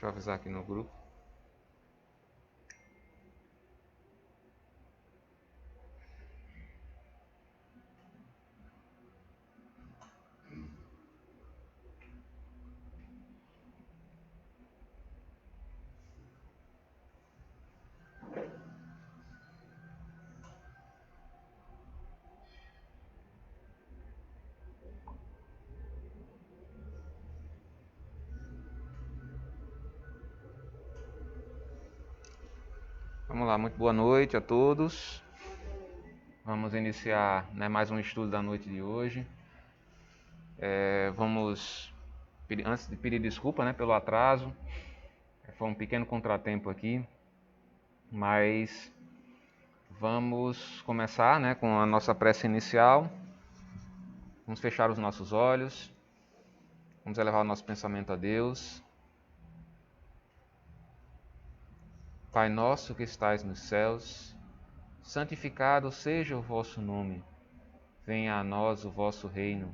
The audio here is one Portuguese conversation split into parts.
Deixa eu avisar aqui no grupo. Vamos lá, muito boa noite a todos. Vamos iniciar, né, mais um estudo da noite de hoje. Antes de pedir desculpa, né, pelo atraso, foi um pequeno contratempo aqui, mas vamos começar, né, com a nossa prece inicial. Vamos fechar os nossos olhos, vamos elevar o nosso pensamento a Deus. Pai nosso que estais nos céus, santificado seja o vosso nome. Venha a nós o vosso reino.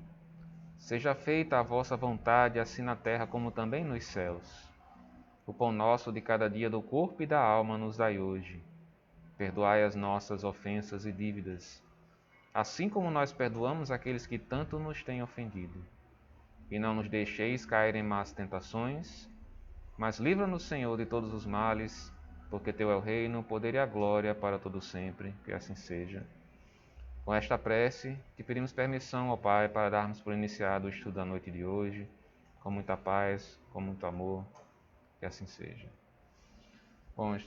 Seja feita a vossa vontade, assim na terra como também nos céus. O pão nosso de cada dia do corpo e da alma nos dai hoje. Perdoai as nossas ofensas e dívidas, assim como nós perdoamos aqueles que tanto nos têm ofendido. E não nos deixeis cair em más tentações, mas livra-nos, Senhor, de todos os males, porque Teu é o reino, o poder e a glória para todo sempre, que assim seja. Com esta prece, te pedimos permissão, ó Pai, para darmos por iniciado o estudo da noite de hoje, com muita paz, com muito amor, que assim seja. Bom,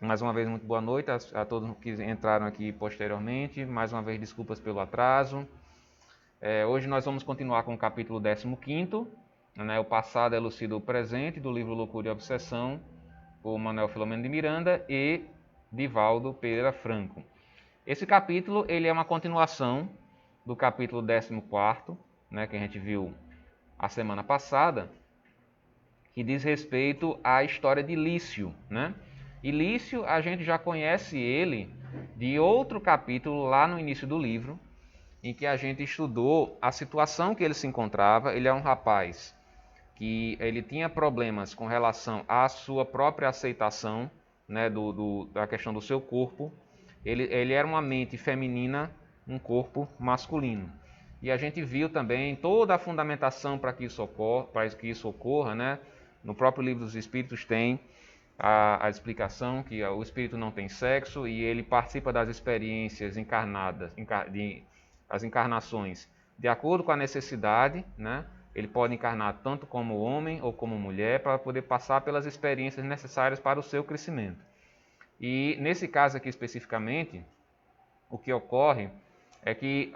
mais uma vez, muito boa noite a todos que entraram aqui posteriormente. Mais uma vez, desculpas pelo atraso. Hoje nós vamos continuar com o capítulo 15º, né, o passado elucida o presente, do livro Loucura e Obsessão, por Manuel Filomeno de Miranda e Divaldo Pereira Franco. Esse capítulo ele é uma continuação do capítulo 14º, né, que a gente viu a semana passada, que diz respeito à história de Lício, né? E Lício, a gente já conhece ele de outro capítulo lá no início do livro, em que a gente estudou a situação que ele se encontrava. Ele é um rapaz que ele tinha problemas com relação à sua própria aceitação, né, da questão do seu corpo. Ele era uma mente feminina, um corpo masculino. E a gente viu também toda a fundamentação para que isso ocorra, né? No próprio Livro dos Espíritos tem a explicação que o espírito não tem sexo e ele participa das experiências encarnadas, as encarnações, de acordo com a necessidade, né? Ele pode encarnar tanto como homem ou como mulher para poder passar pelas experiências necessárias para o seu crescimento. E nesse caso aqui especificamente, o que ocorre é que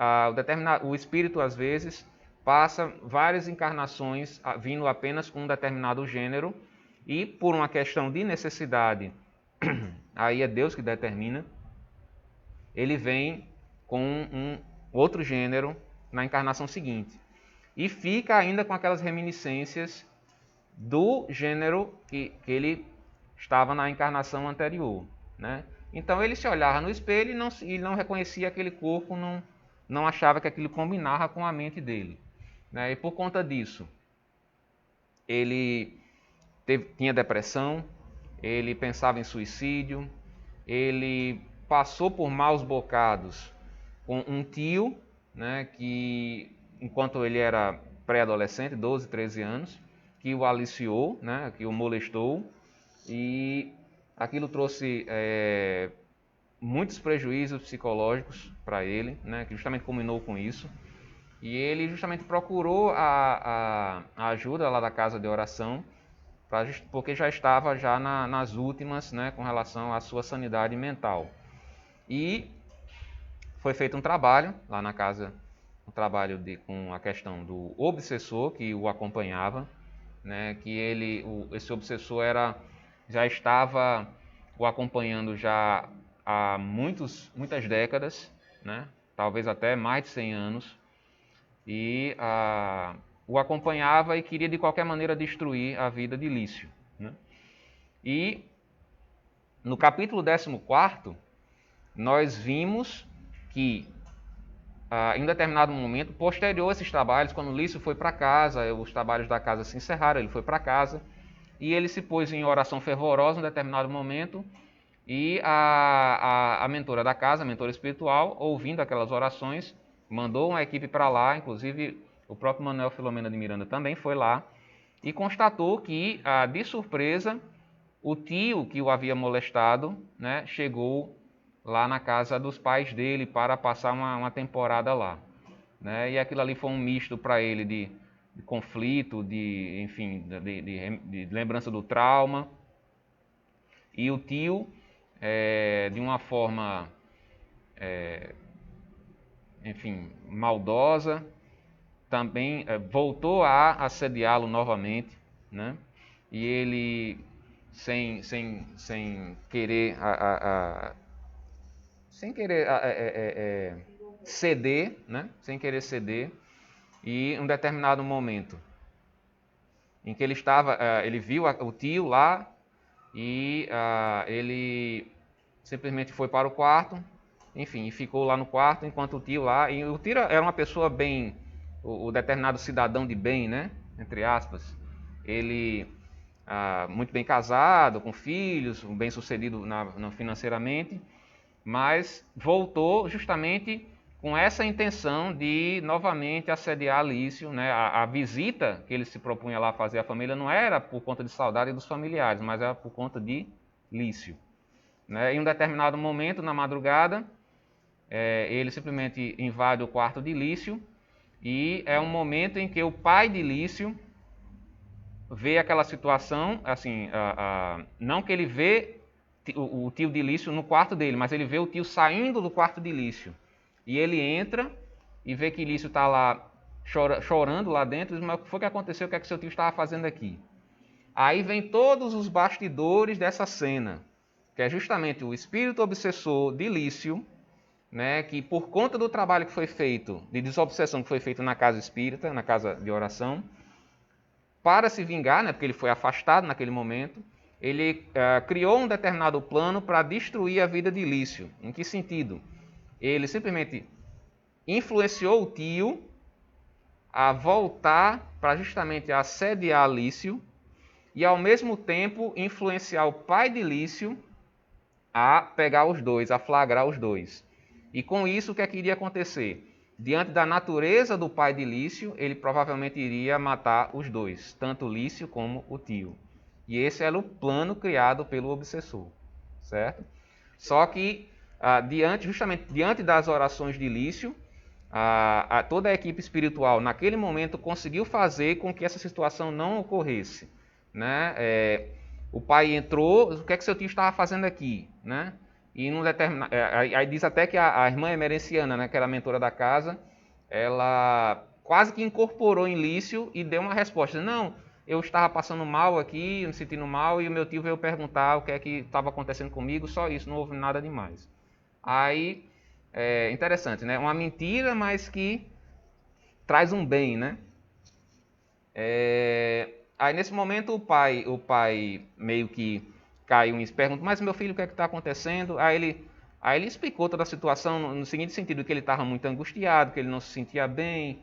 o espírito às vezes passa várias encarnações vindo apenas com um determinado gênero e por uma questão de necessidade, aí é Deus que determina, ele vem com um outro gênero na encarnação seguinte. E fica ainda com aquelas reminiscências do gênero que ele estava na encarnação anterior, né? Então ele se olhava no espelho e não reconhecia aquele corpo, não achava que aquilo combinava com a mente dele, né? E por conta disso, ele tinha depressão, ele pensava em suicídio, ele passou por maus bocados com um tio, né, que enquanto ele era pré-adolescente, 12, 13 anos, que o aliciou, né, que o molestou, e aquilo trouxe muitos prejuízos psicológicos para ele, né, que justamente culminou com isso. E ele justamente procurou a ajuda lá da casa de oração, porque já estava nas últimas, né, com relação à sua sanidade mental. E foi feito um trabalho lá na casa, com a questão do obsessor que o acompanhava, né, que esse obsessor já estava o acompanhando já há muitas décadas, né, talvez até mais de 100 anos, e o acompanhava e queria de qualquer maneira destruir a vida de Lício, né? E no capítulo 14º, nós vimos que em um determinado momento, posterior a esses trabalhos, quando Lício foi para casa, os trabalhos da casa se encerraram, ele foi para casa, e ele se pôs em oração fervorosa em determinado momento, e a mentora da casa, a mentora espiritual, ouvindo aquelas orações, mandou uma equipe para lá, inclusive o próprio Manuel Filomena de Miranda também foi lá, e constatou que, de surpresa, o tio que o havia molestado, né, chegou lá na casa dos pais dele para passar uma temporada lá. Né? E aquilo ali foi um misto para ele de conflito, enfim, de lembrança do trauma. E o tio, de uma forma, enfim, maldosa, também voltou a assediá-lo novamente, né? E ele, sem querer, ceder, né? Sem querer ceder, e em um determinado momento em que ele estava, ele viu o tio lá e ele simplesmente foi para o quarto, enfim, e ficou lá no quarto enquanto o tio lá, e o tio era uma pessoa bem, o determinado cidadão de bem, né, entre aspas, ele muito bem casado, com filhos, bem sucedido financeiramente, mas voltou justamente com essa intenção de novamente assediar Lício, né? A visita que ele se propunha lá fazer à família não era por conta de saudade dos familiares, mas era por conta de Lício. Né? Em um determinado momento, na madrugada, ele simplesmente invade o quarto de Lício, e é um momento em que o pai de Lício vê aquela situação, assim, não que ele vê o tio de Lício no quarto dele, mas ele vê o tio saindo do quarto de Lício. E ele entra e vê que Lício está lá chorando lá dentro, e diz: mas o que foi que aconteceu? O que é que seu tio estava fazendo aqui? Aí vem todos os bastidores dessa cena, que é justamente o espírito obsessor de Lício, né, que por conta do trabalho que foi feito, de desobsessão que foi feito na casa espírita, na casa de oração, para se vingar, né, porque ele foi afastado naquele momento, ele criou um determinado plano para destruir a vida de Lício. Em que sentido? Ele simplesmente influenciou o tio a voltar para justamente assediar Lício e, ao mesmo tempo, influenciar o pai de Lício a pegar os dois, a flagrar os dois. E com isso, o que é que iria acontecer? Diante da natureza do pai de Lício, ele provavelmente iria matar os dois, tanto Lício como o tio. E esse era o plano criado pelo obsessor, certo? Só que, justamente diante das orações de Lício, toda a equipe espiritual, naquele momento, conseguiu fazer com que essa situação não ocorresse. Né? O pai entrou: o que é que seu tio estava fazendo aqui? Né? E num determinado, aí diz até que a irmã emerenciana, né, que era a mentora da casa, ela quase que incorporou em Lício e deu uma resposta: não, eu estava passando mal aqui, me sentindo mal, e o meu tio veio perguntar o que é que estava acontecendo comigo, só isso, não houve nada demais. Aí, interessante, né? Uma mentira, mas que traz um bem, né? Aí nesse momento o pai meio que caiu e pergunta: mas meu filho, o que é que está acontecendo? Aí ele explicou toda a situação no seguinte sentido: que ele estava muito angustiado, que ele não se sentia bem,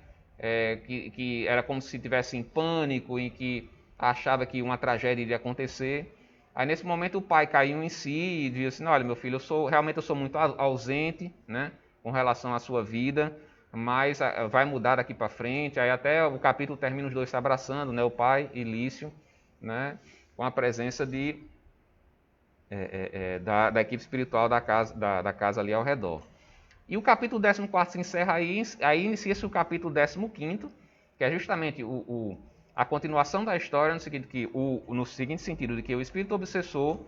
que era como se estivesse em pânico e que achava que uma tragédia iria acontecer. Aí nesse momento o pai caiu em si e disse assim: olha, meu filho, realmente eu sou muito ausente, né, com relação à sua vida, mas vai mudar daqui para frente. Aí até o capítulo termina os dois se abraçando, né, o pai e Lício, né, com a presença da equipe espiritual da casa ali ao redor. E o capítulo 14 se encerra aí inicia-se o capítulo 15, que é justamente a continuação da história, no seguinte sentido, de que o espírito obsessor,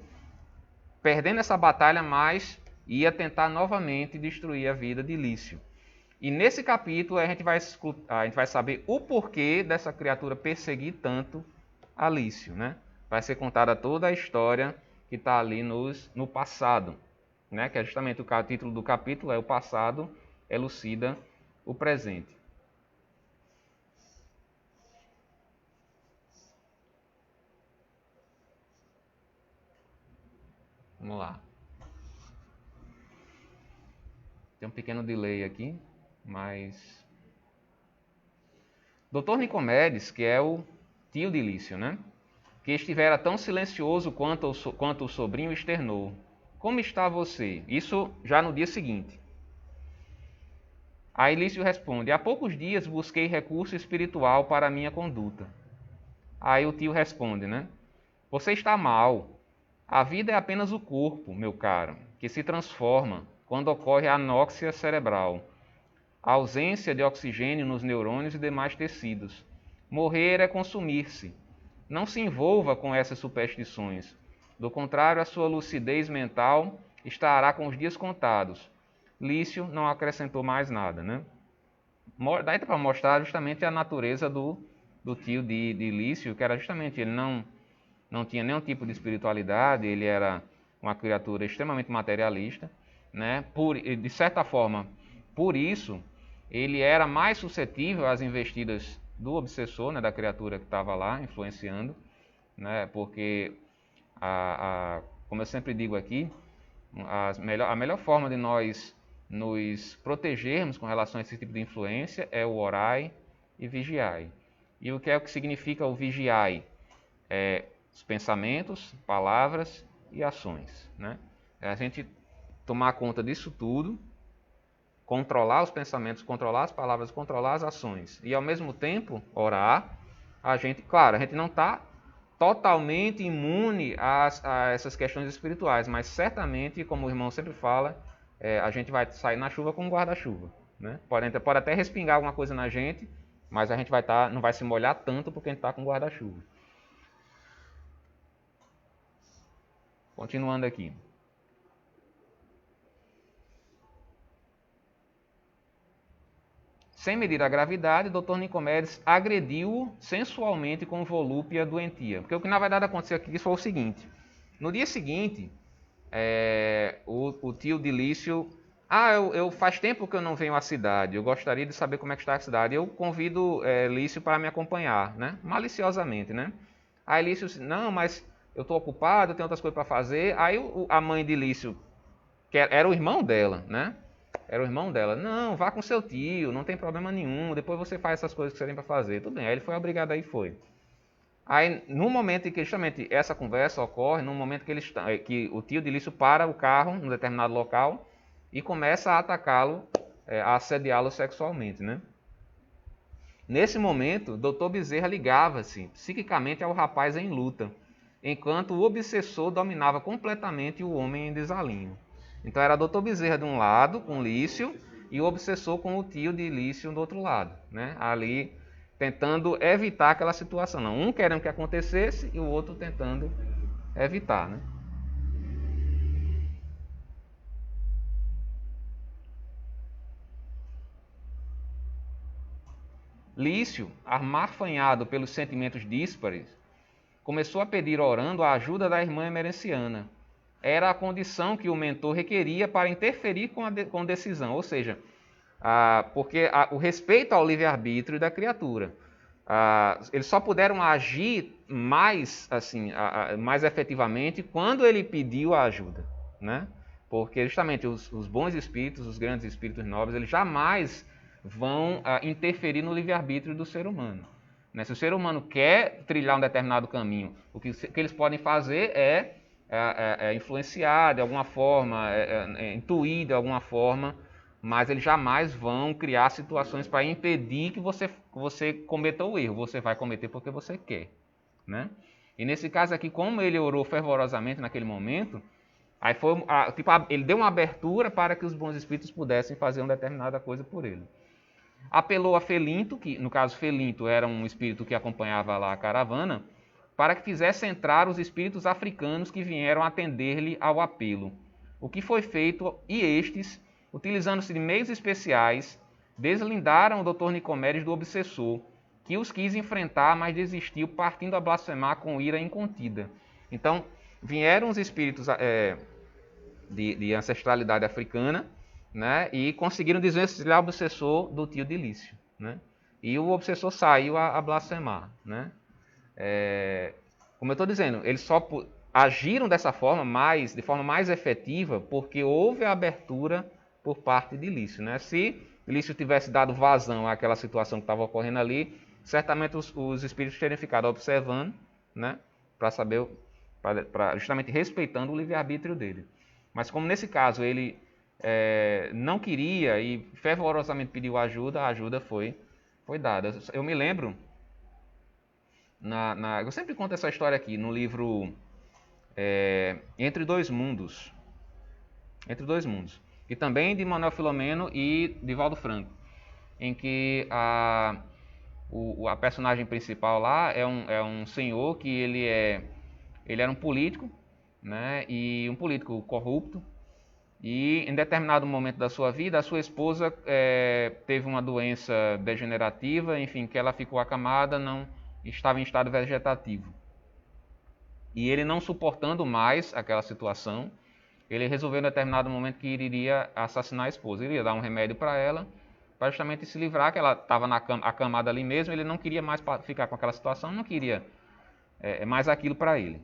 perdendo essa batalha, mas ia tentar novamente destruir a vida de Lício. E nesse capítulo a gente vai saber o porquê dessa criatura perseguir tanto a Lício, né? Vai ser contada toda a história que está ali no passado, né? Que é justamente o título do capítulo, é o passado elucida o presente. Vamos lá. Tem um pequeno delay aqui, mas Dr. Nicomedes, que é o tio de Lício, né? que estivera tão silencioso quanto o sobrinho, externou: como está você? Isso já no dia seguinte. Aí Lício responde: há poucos dias busquei recurso espiritual para a minha conduta. Aí o tio responde, né? Você está mal. A vida é apenas o corpo, meu caro, que se transforma quando ocorre a anóxia cerebral, a ausência de oxigênio nos neurônios e demais tecidos. Morrer é consumir-se. Não se envolva com essas superstições. Do contrário, a sua lucidez mental estará com os dias contados. Lício não acrescentou mais nada, né? Daí para mostrar justamente a natureza do tio de Lício, que era justamente, ele não tinha nenhum tipo de espiritualidade, ele era uma criatura extremamente materialista, né? De certa forma, por isso, ele era mais suscetível às investidas do obsessor, né, da criatura que estava lá influenciando, né? Porque, como eu sempre digo aqui, a melhor forma de nós nos protegermos com relação a esse tipo de influência é o orai e vigiai. E o que significa o vigiai? Os pensamentos, palavras e ações, né? É a gente tomar conta disso tudo, controlar os pensamentos, controlar as palavras, controlar as ações e ao mesmo tempo orar. Claro, a gente não está totalmente imune a essas questões espirituais, mas certamente, como o irmão sempre fala, a gente vai sair na chuva com um guarda-chuva, né? Pode até respingar alguma coisa na gente, mas a gente não vai se molhar tanto porque a gente está com guarda-chuva. Continuando aqui. Sem medir a gravidade, o Dr. Nicomedes agrediu-o sensualmente com volúpia doentia. Porque o que na verdade aconteceu aqui foi o seguinte: no dia seguinte, o tio de Lício, eu faz tempo que eu não venho à cidade, eu gostaria de saber como é que está a cidade. Eu convido Lício para me acompanhar, né? Maliciosamente, né? Aí Lício disse: não, mas eu estou ocupado, eu tenho outras coisas para fazer. Aí a mãe de Lício, que era o irmão dela, né? Era o irmão dela. Não, vá com seu tio, não tem problema nenhum. Depois você faz essas coisas que você tem para fazer. Tudo bem. Aí ele foi obrigado, aí foi. Aí, no momento em que justamente essa conversa ocorre, no momento que o tio de Lício para o carro num determinado local e começa a atacá-lo, a assediá-lo sexualmente, né? Nesse momento, Dr. Bezerra ligava-se psiquicamente ao rapaz em luta, enquanto o obsessor dominava completamente o homem em desalinho. Então era Dr. Bezerra de um lado, com Lício, e o obsessor com o tio de Lício do outro lado, né? Ali tentando evitar aquela situação. Não, um querendo que acontecesse e o outro tentando evitar, né? Lício, amarfanhado pelos sentimentos díspares, começou a pedir orando a ajuda da irmã emerenciana. Era a condição que o mentor requeria para interferir com decisão, ou seja, porque o respeito ao livre-arbítrio da criatura. Eles só puderam agir mais, assim, mais efetivamente quando ele pediu a ajuda, né? Porque justamente os bons espíritos, os grandes espíritos nobres, eles jamais vão interferir no livre-arbítrio do ser humano. Né? Se o ser humano quer trilhar um determinado caminho, o que eles podem fazer é influenciar de alguma forma, intuir de alguma forma, mas eles jamais vão criar situações para impedir que você cometa o erro. Você vai cometer porque você quer, né? E nesse caso aqui, como ele orou fervorosamente naquele momento, aí ele deu uma abertura para que os bons espíritos pudessem fazer uma determinada coisa por ele. Apelou a Felinto, que no caso Felinto era um espírito que acompanhava lá a caravana, para que fizesse entrar os espíritos africanos que vieram atender-lhe ao apelo. O que foi feito, e estes, utilizando-se de meios especiais, deslindaram o Dr. Nicomedes do obsessor, que os quis enfrentar, mas desistiu, partindo a blasfemar com ira incontida. Então, vieram os espíritos de ancestralidade africana, né, e conseguiram desvencilhar o obsessor do tio de Lício, né? E o obsessor saiu a blasfemar, né? Como eu estou dizendo, eles só agiram dessa forma, de forma mais efetiva, porque houve a abertura por parte de Lício, né? Se Lício tivesse dado vazão àquela situação que estava ocorrendo ali, certamente os espíritos teriam ficado observando, né? para saber, justamente respeitando o livre-arbítrio dele. Mas como nesse caso ele não queria e fervorosamente pediu ajuda, a ajuda foi dada. Eu me lembro, eu sempre conto essa história aqui, no livro Entre Dois Mundos, e também de Manuel Filomeno e Divaldo Franco, em que a personagem principal lá é um senhor que ele era um político, né, e um político corrupto, e em determinado momento da sua vida a sua esposa teve uma doença degenerativa, enfim, que ela ficou acamada, não estava em estado vegetativo. E ele, não suportando mais aquela situação, ele resolveu em determinado momento que iria assassinar a esposa. Ele ia dar um remédio para ela, para justamente se livrar, que ela estava acamada ali mesmo, ele não queria mais ficar com aquela situação, não queria mais aquilo para ele.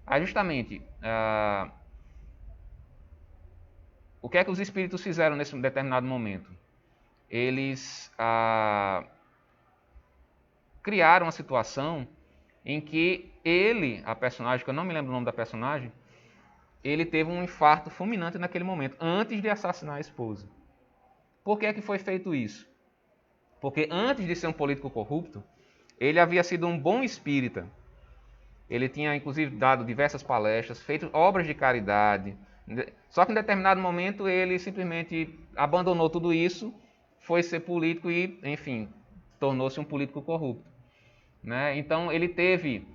Aí justamente, o que é que os espíritos fizeram nesse determinado momento? Eles criaram uma situação em que ele, a personagem, que eu não me lembro o nome da personagem, ele teve um infarto fulminante naquele momento, antes de assassinar a esposa. Por que é que foi feito isso? Porque antes de ser um político corrupto, ele havia sido um bom espírita. Ele tinha, inclusive, dado diversas palestras, feito obras de caridade. Só que em determinado momento ele simplesmente abandonou tudo isso, foi ser político e, enfim, tornou-se um político corrupto, né? Então ele teve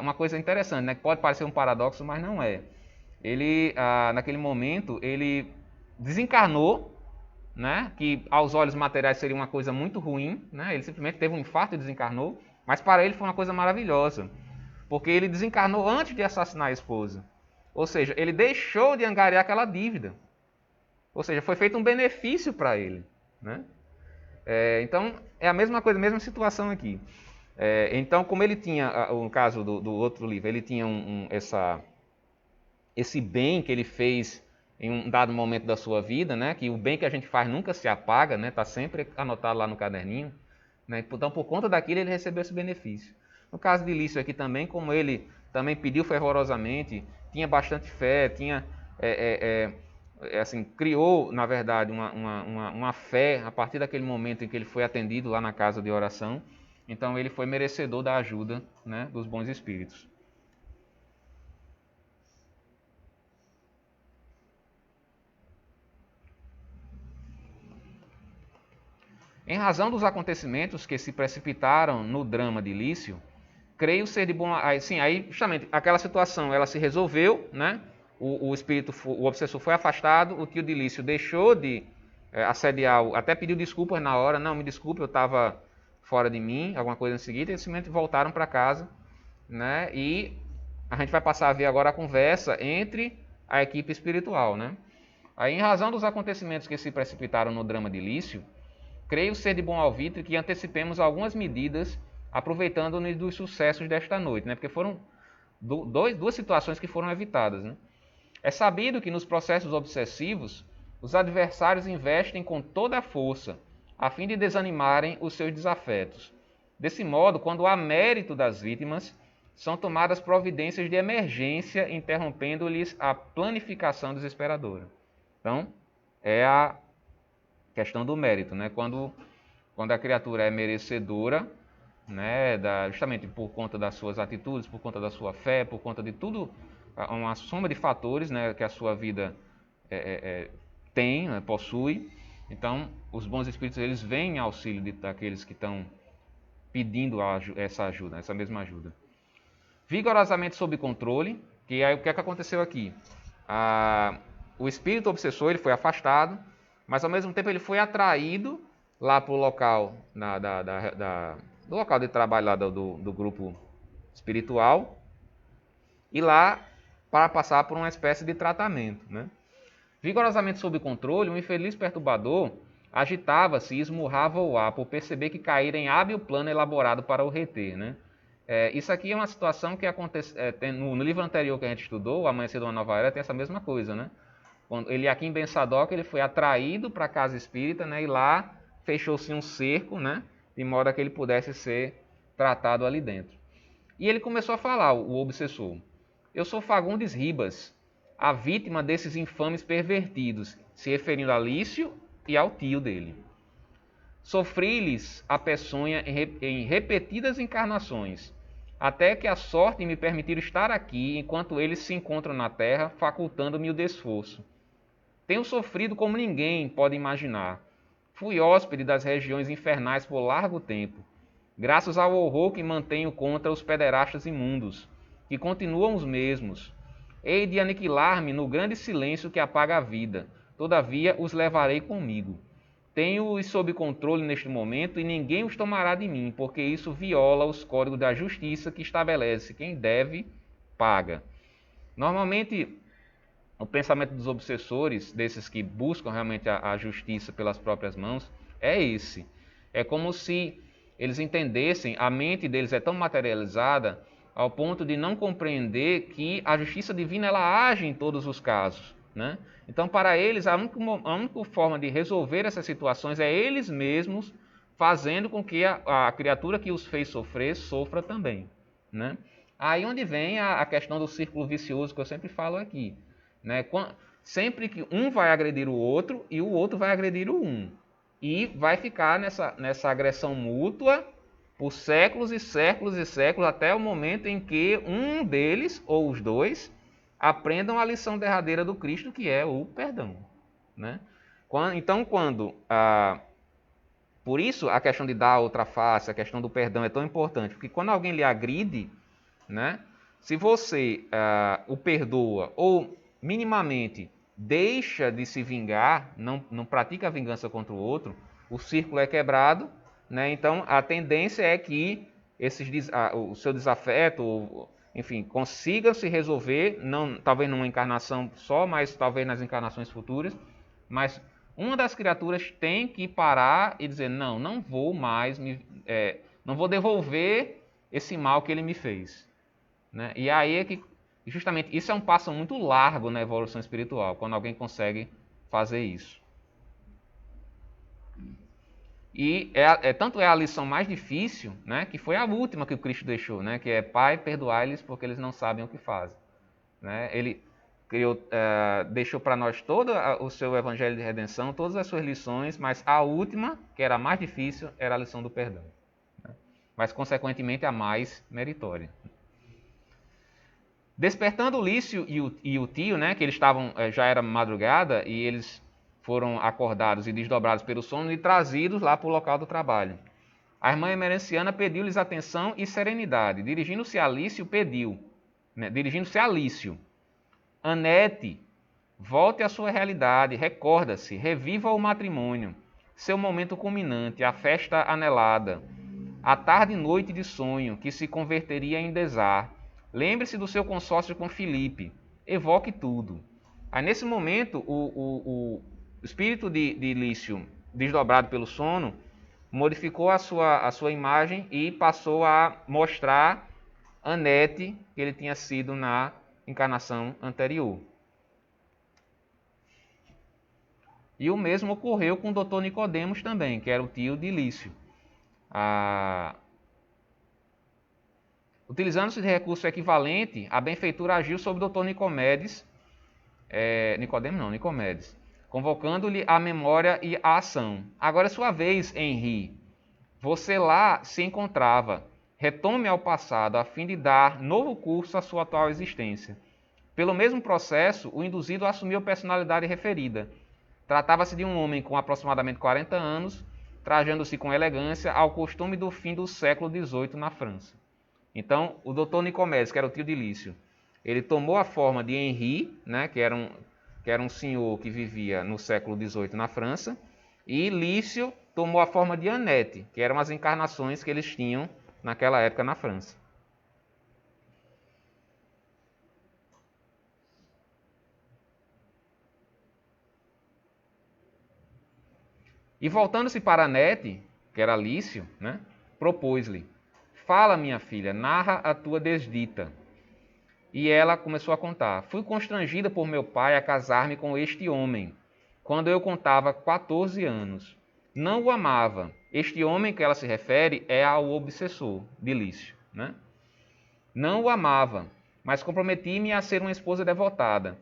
uma coisa interessante, né? Que pode parecer um paradoxo, mas não é. Ele, naquele momento, ele desencarnou, né? Que aos olhos materiais seria uma coisa muito ruim, né? Ele simplesmente teve um infarto e desencarnou, mas para ele foi uma coisa maravilhosa, porque ele desencarnou antes de assassinar a esposa. Ou seja, ele deixou de angariar aquela dívida. Ou seja, foi feito um benefício para ele, né? Então, é a mesma coisa, a mesma situação aqui. Então, como ele tinha, no caso do outro livro, ele tinha esse bem que ele fez em um dado momento da sua vida, né? Que o bem que a gente faz nunca se apaga, né? Está sempre anotado lá no caderninho, né? Então, por conta daquilo, ele recebeu esse benefício. No caso de Lício aqui também, como ele também pediu fervorosamente, tinha bastante fé, tinha assim, criou, na verdade, uma fé a partir daquele momento em que ele foi atendido lá na casa de oração. Então ele foi merecedor da ajuda, né, dos bons espíritos. Em razão dos acontecimentos que se precipitaram no drama de Lício, creio ser de bom... Aí justamente aquela situação ela se resolveu, né? O obsessor foi afastado, o tio de Lício deixou de assediar, até pediu desculpas na hora, não, me desculpe, eu estava fora de mim, alguma coisa em seguida, e eles simplesmente voltaram para casa, né? E a gente vai passar a ver agora a conversa entre a equipe espiritual, né? Aí, em razão dos acontecimentos que se precipitaram no drama de Lício, creio ser de bom alvitre que antecipemos algumas medidas aproveitando-nos dos sucessos desta noite, né? Porque foram duas situações que foram evitadas, né? É sabido que nos processos obsessivos, os adversários investem com toda a força, a fim de desanimarem os seus desafetos. Desse modo, quando há mérito das vítimas, são tomadas providências de emergência, interrompendo-lhes a planificação desesperadora. Então, é a questão do mérito, né? Quando a criatura é merecedora, né, justamente por conta das suas atitudes, por conta da sua fé, por conta de tudo, uma soma de fatores, né, que a sua vida tem, né, possui. Então, os bons espíritos, eles vêm em auxílio daqueles que estão pedindo essa ajuda, essa mesma ajuda. Vigorosamente sob controle, que aí o que é que aconteceu aqui? O espírito obsessor, ele foi afastado, mas ao mesmo tempo ele foi atraído lá para o local do local de trabalho lá do grupo espiritual, e lá para passar por uma espécie de tratamento, né? Vigorosamente sob controle, o infeliz perturbador agitava-se e esmurrava o ar por perceber que caíra em hábil plano elaborado para o reter, né? Isso aqui é uma situação que acontece no livro anterior que a gente estudou, O Amanhecer de uma Nova Era, tem essa mesma coisa, né? Quando ele aqui em Ben Sadoc, ele foi atraído para a casa espírita, né? E lá fechou-se um cerco, né? De modo a que ele pudesse ser tratado ali dentro. E ele começou a falar, o obsessor: eu sou Fagundes Ribas, a vítima desses infames pervertidos, se referindo a Lício e ao tio dele. Sofri-lhes a peçonha em repetidas encarnações, até que a sorte me permitir estar aqui enquanto eles se encontram na terra, facultando-me o desforço. Tenho sofrido como ninguém pode imaginar. Fui hóspede das regiões infernais por largo tempo, graças ao horror que mantenho contra os pederastas imundos, que continuam os mesmos. Hei de aniquilar-me no grande silêncio que apaga a vida, todavia os levarei comigo. Tenho-os sob controle neste momento e ninguém os tomará de mim, porque isso viola os códigos da justiça que estabelece quem deve, paga. Normalmente, o pensamento dos obsessores, desses que buscam realmente a justiça pelas próprias mãos, é esse. É como se eles entendessem, a mente deles é tão materializada ao ponto de não compreender que a justiça divina ela age em todos os casos, né? Então, para eles, a única forma de resolver essas situações é eles mesmos fazendo com que a criatura que os fez sofrer, sofra também, né? Aí onde vem a questão do círculo vicioso que eu sempre falo aqui, né? Sempre que um vai agredir o outro e o outro vai agredir o um. E vai ficar nessa agressão mútua por séculos e séculos e séculos, até o momento em que um deles, ou os dois, aprendam a lição derradeira do Cristo, que é o perdão, né? Então, por isso, a questão de dar outra face, a questão do perdão é tão importante, porque quando alguém lhe agride, né, se você o perdoa ou minimamente deixa de se vingar, não pratica a vingança contra o outro, o círculo é quebrado, né? Então a tendência é que o seu desafeto, enfim, consiga se resolver, talvez numa encarnação só, mas talvez nas encarnações futuras, mas uma das criaturas tem que parar e dizer: não vou mais, não vou devolver esse mal que ele me fez, né? E aí é que justamente isso é um passo muito largo na evolução espiritual, quando alguém consegue fazer isso. E tanto é a lição mais difícil, né, que foi a última que o Cristo deixou, né, que é: Pai, perdoai-lhes porque eles não sabem o que fazem, né? Ele deixou para nós todo o seu evangelho de redenção, todas as suas lições, mas a última, que era a mais difícil, era a lição do perdão, né? Mas consequentemente a mais meritória. Despertando o Lício e o tio, né, que eles estavam, já era madrugada, e eles foram acordados e desdobrados pelo sono e trazidos lá para o local do trabalho. A irmã emerenciana pediu-lhes atenção e serenidade. Dirigindo-se a Lício, Anete, volte à sua realidade, recorda-se, reviva o matrimônio, seu momento culminante, a festa anelada, a tarde e noite de sonho que se converteria em desar. Lembre-se do seu consórcio com Filipe, evoque tudo. Aí nesse momento, o espírito de Lício, desdobrado pelo sono, modificou a sua imagem e passou a mostrar Anete, que ele tinha sido na encarnação anterior. E o mesmo ocorreu com o Dr. Nicodemos também, que era o tio de Lício. Utilizando-se de recurso equivalente, a benfeitura agiu sobre o Dr. Nicomedes, convocando-lhe a memória e a ação. Agora é sua vez, Henri. Você lá se encontrava. Retome ao passado, a fim de dar novo curso à sua atual existência. Pelo mesmo processo, o induzido assumiu a personalidade referida. Tratava-se de um homem com aproximadamente 40 anos, trajando-se com elegância ao costume do fim do século XVIII na França. Então, o Dr. Nicomedes, que era o tio de Lício, ele tomou a forma de Henri, né, que era um senhor que vivia no século XVIII na França, e Lício tomou a forma de Anete, que eram as encarnações que eles tinham naquela época na França. E voltando-se para Anete, que era Lício, né, propôs-lhe: fala, minha filha, narra a tua desdita. E ela começou a contar: fui constrangida por meu pai a casar-me com este homem, quando eu contava 14 anos. Não o amava. Este homem que ela se refere é ao obsessor de Lício, né? Não o amava, mas comprometi-me a ser uma esposa devotada.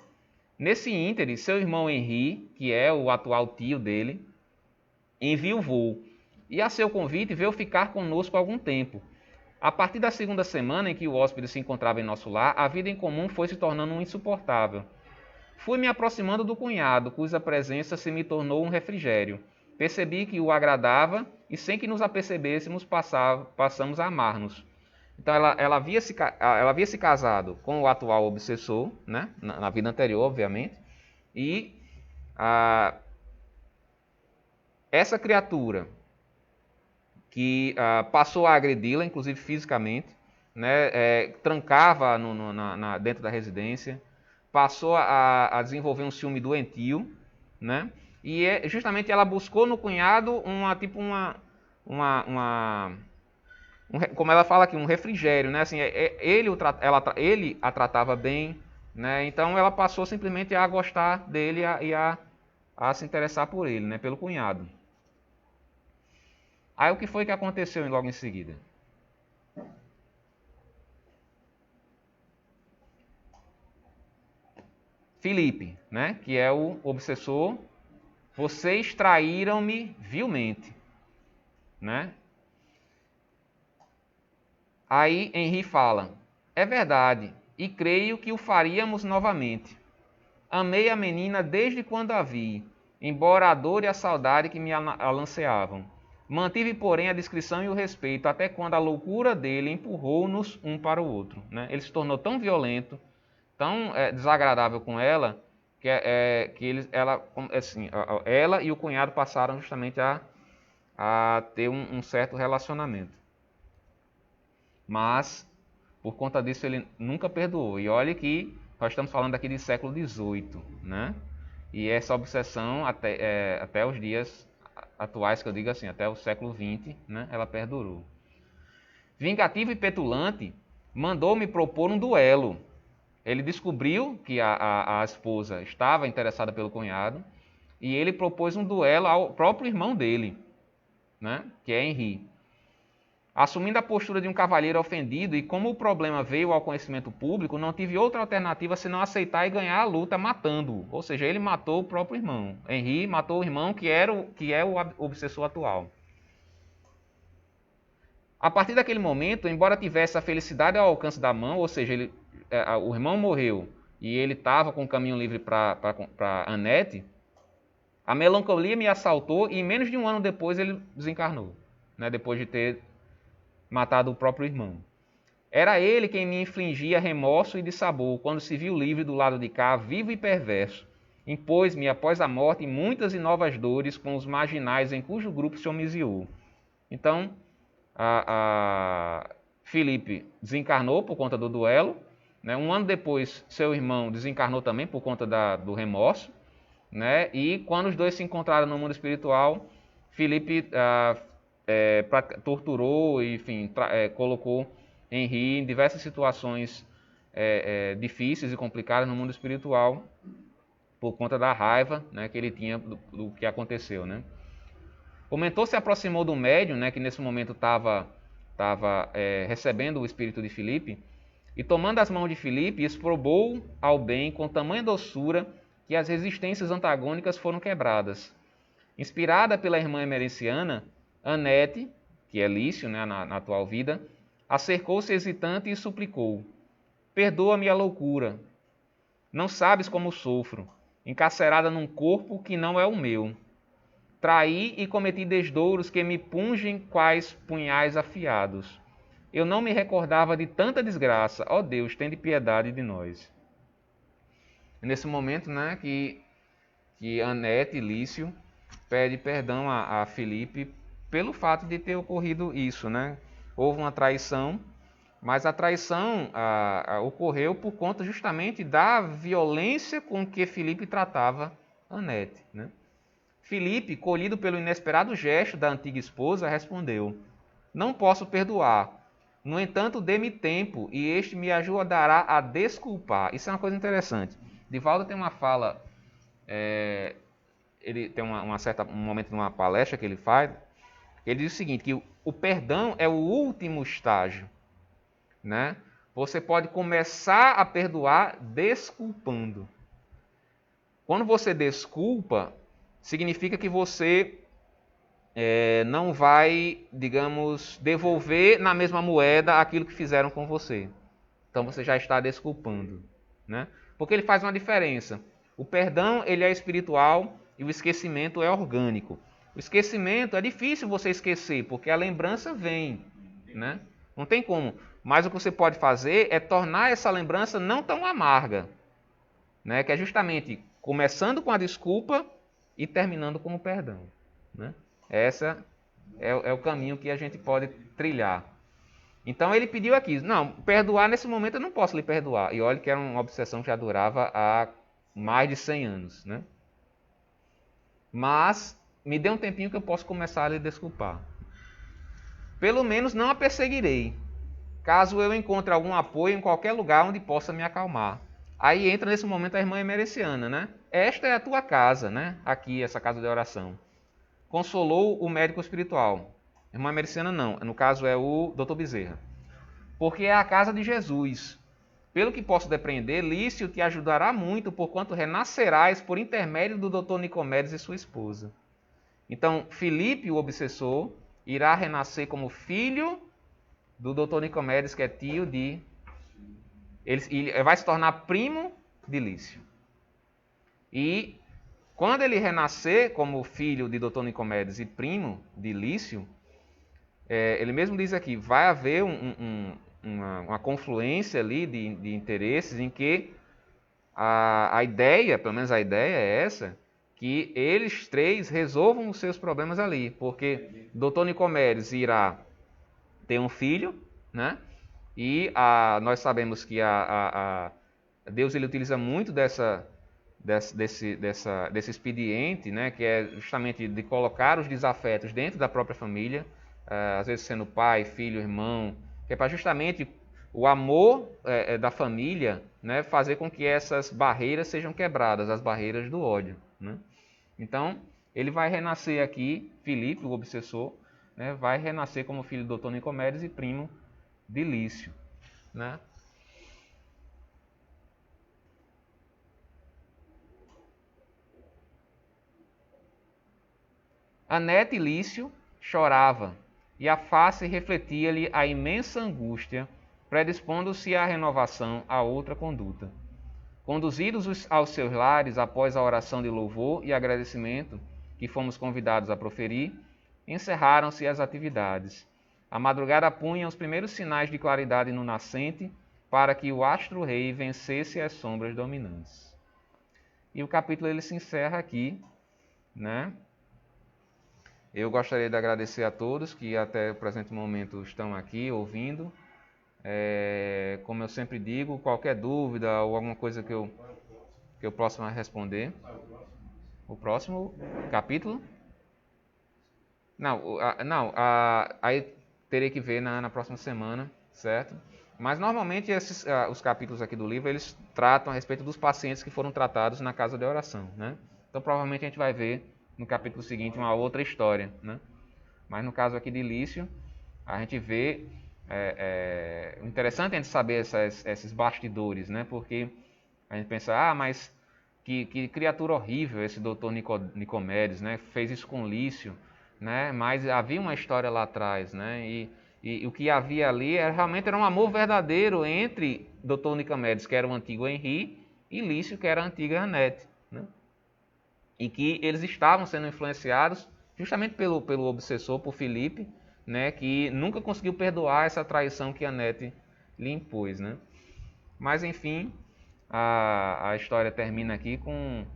Nesse íntere, seu irmão Henri, que é o atual tio dele, enviou e a seu convite veio ficar conosco algum tempo. A partir da segunda semana em que o hóspede se encontrava em nosso lar, a vida em comum foi se tornando insuportável. Fui me aproximando do cunhado, cuja presença se me tornou um refrigério. Percebi que o agradava e, sem que nos apercebêssemos, passamos a amar-nos. Então, ela havia se casado com o atual obsessor, né? Na vida anterior, obviamente, e essa criatura que passou a agredi-la, inclusive fisicamente, né? Trancava dentro da residência, passou a desenvolver um ciúme doentio, né? E justamente ela buscou no cunhado como ela fala aqui, um refrigério, né? Assim, ele a tratava bem, né? Então ela passou simplesmente a gostar dele e a se interessar por ele, né? Pelo cunhado. Aí o que foi que aconteceu logo em seguida? Filipe, né? Que é o obsessor. Vocês traíram-me vilmente, né? Aí Henri fala: é verdade, e creio que o faríamos novamente. Amei a menina desde quando a vi, embora a dor e a saudade que me alanceavam. Mantive, porém, a discrição e o respeito, até quando a loucura dele empurrou-nos um para o outro. Né? Ele se tornou tão violento, tão desagradável com ela, que ela e o cunhado passaram justamente a ter um certo relacionamento. Mas, por conta disso, ele nunca perdoou. E olha que nós estamos falando aqui de século XVIII, né? E essa obsessão até os dias atuais, que eu digo assim, até o século XX, né? Ela perdurou. Vingativo e petulante, mandou-me propor um duelo. Ele descobriu que a esposa estava interessada pelo cunhado e ele propôs um duelo ao próprio irmão dele, né? Que é Henri. Assumindo a postura de um cavalheiro ofendido e como o problema veio ao conhecimento público, não tive outra alternativa senão aceitar e ganhar a luta matando-o. Ou seja, ele matou o próprio irmão. Henri matou o irmão que é o obsessor atual. A partir daquele momento, embora tivesse a felicidade ao alcance da mão, ou seja, o irmão morreu e ele estava com o caminho livre para Annette, a melancolia me assaltou e menos de um ano depois ele desencarnou, né, depois de ter matado o próprio irmão. Era ele quem me infligia remorso e dissabor quando se viu livre do lado de cá, vivo e perverso. Impôs-me, após a morte, muitas e novas dores com os marginais em cujo grupo se homiziou. Então, Filipe desencarnou por conta do duelo. Né? Um ano depois, seu irmão desencarnou também por conta do remorso. Né? E quando os dois se encontraram no mundo espiritual, Filipe torturou e, enfim, colocou Henri em diversas situações difíceis e complicadas no mundo espiritual por conta da raiva, né, que ele tinha do que aconteceu. Né? O mentor se aproximou do médium, né, que nesse momento estava recebendo o espírito de Filipe, e tomando as mãos de Filipe, exprobou ao bem com tamanha doçura que as resistências antagônicas foram quebradas. Inspirada pela irmã emerenciana, Annette, que é Lício, né, na atual vida, acercou-se hesitante e suplicou: perdoa-me a loucura. Não sabes como sofro, encarcerada num corpo que não é o meu. Traí e cometi desdouros que me pungem quais punhais afiados. Eu não me recordava de tanta desgraça. Ó Deus, tende piedade de nós. Nesse momento, né, que Annette e Lício pede perdão a Filipe pelo fato de ter ocorrido isso, né? Houve uma traição, mas a traição ocorreu por conta justamente da violência com que Filipe tratava Annette, né? Filipe, colhido pelo inesperado gesto da antiga esposa, respondeu: não posso perdoar. No entanto, dê-me tempo e este me ajudará a desculpar. Isso é uma coisa interessante. Divaldo tem uma fala, ele tem um momento numa palestra que ele faz, ele diz o seguinte, que o perdão é o último estágio, né? Você pode começar a perdoar desculpando. Quando você desculpa, significa que você não vai, digamos, devolver na mesma moeda aquilo que fizeram com você. Então você já está desculpando, né? Porque ele faz uma diferença. O perdão, ele é espiritual e o esquecimento é orgânico. O esquecimento é difícil você esquecer, porque a lembrança vem, né? Não tem como. Mas o que você pode fazer é tornar essa lembrança não tão amarga, né? Que é justamente começando com a desculpa e terminando com o perdão, né? Essa é o caminho que a gente pode trilhar. Então ele pediu aqui, não, perdoar nesse momento eu não posso lhe perdoar. E olha que era uma obsessão que já durava há mais de 100 anos, né? Mas me dê um tempinho que eu posso começar a lhe desculpar. Pelo menos não a perseguirei, caso eu encontre algum apoio em qualquer lugar onde possa me acalmar. Aí entra nesse momento a irmã emereciana, né? Esta é a tua casa, né? Aqui, essa casa de oração. Consolou o médico espiritual. Irmã emereciana não, no caso é o Dr. Bezerra. Porque é a casa de Jesus. Pelo que posso depreender, Lício te ajudará muito, porquanto renascerás por intermédio do Dr. Nicomedes e sua esposa. Então, Filipe, o obsessor, irá renascer como filho do Dr. Nicomedes, que é tio de... Ele vai se tornar primo de Lício. E quando ele renascer como filho de Dr. Nicomedes e primo de Lício, ele mesmo diz aqui, vai haver uma confluência ali de interesses em que a ideia, pelo menos a ideia é essa, que eles três resolvam os seus problemas ali, porque Dr. Nicomedes irá ter um filho, né? E nós sabemos que Deus ele utiliza muito desse expediente, né? Que é justamente de colocar os desafetos dentro da própria família, às vezes sendo pai, filho, irmão, que é para justamente o amor da família, né, fazer com que essas barreiras sejam quebradas, as barreiras do ódio, né? Então, ele vai renascer aqui, Filipe, o obsessor, né, vai renascer como filho do Dr. Nicomedes e primo de Lício, né? Anete e Lício chorava, e a face refletia-lhe a imensa angústia, predispondo-se à renovação a outra conduta. Conduzidos aos seus lares após a oração de louvor e agradecimento que fomos convidados a proferir, encerraram-se as atividades. A madrugada punha os primeiros sinais de claridade no nascente para que o astro-rei vencesse as sombras dominantes. E o capítulo ele se encerra aqui, né? Eu gostaria de agradecer a todos que até o presente momento estão aqui ouvindo. Como eu sempre digo, qualquer dúvida ou alguma coisa que eu possa responder. O próximo capítulo? Não, aí terei que ver na próxima semana, certo? Mas normalmente os capítulos aqui do livro, eles tratam a respeito dos pacientes que foram tratados na casa de oração, né? Então provavelmente a gente vai ver no capítulo seguinte uma outra história, né? Mas no caso aqui de Lício, a gente vê... o interessante é a gente saber esses bastidores, né? Porque a gente pensa, mas que criatura horrível esse doutor Nicomedes, né? Fez isso com Lício, né? Mas havia uma história lá atrás, né? E o que havia ali realmente era um amor verdadeiro entre doutor Nicomedes, que era o antigo Henri, e Lício, que era a antiga Anete, né? E que eles estavam sendo influenciados justamente pelo obsessor, por Filipe, né, que nunca conseguiu perdoar essa traição que Anete lhe impôs, né? Mas enfim, a história termina aqui com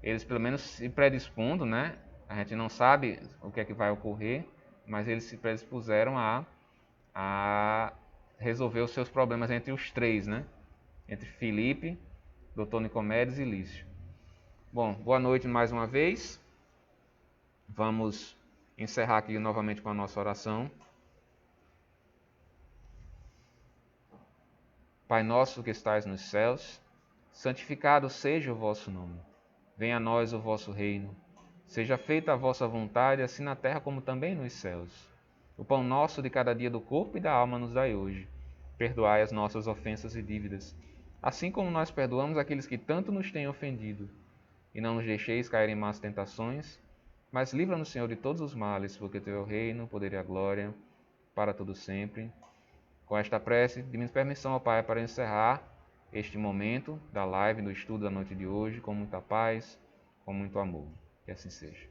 eles pelo menos se predispondo, né? A gente não sabe o que é que vai ocorrer, mas eles se predispuseram a resolver os seus problemas entre os três, né? Entre Filipe, Dr. Nicomedes e Lício. Bom, boa noite mais uma vez. Vamos encerrar aqui novamente com a nossa oração. Pai nosso que estais nos céus, santificado seja o vosso nome. Venha a nós o vosso reino. Seja feita a vossa vontade, assim na terra como também nos céus. O pão nosso de cada dia do corpo e da alma nos dai hoje. perdoai as nossas ofensas e dívidas, assim como nós perdoamos aqueles que tanto nos têm ofendido. E não nos deixeis cair em más tentações, mas livra-nos, Senhor, de todos os males, porque Teu é o reino, o poder e a glória, para todo sempre. Com esta prece, pedimos permissão ao Pai para encerrar este momento da live, do estudo da noite de hoje, com muita paz, com muito amor. Que assim seja.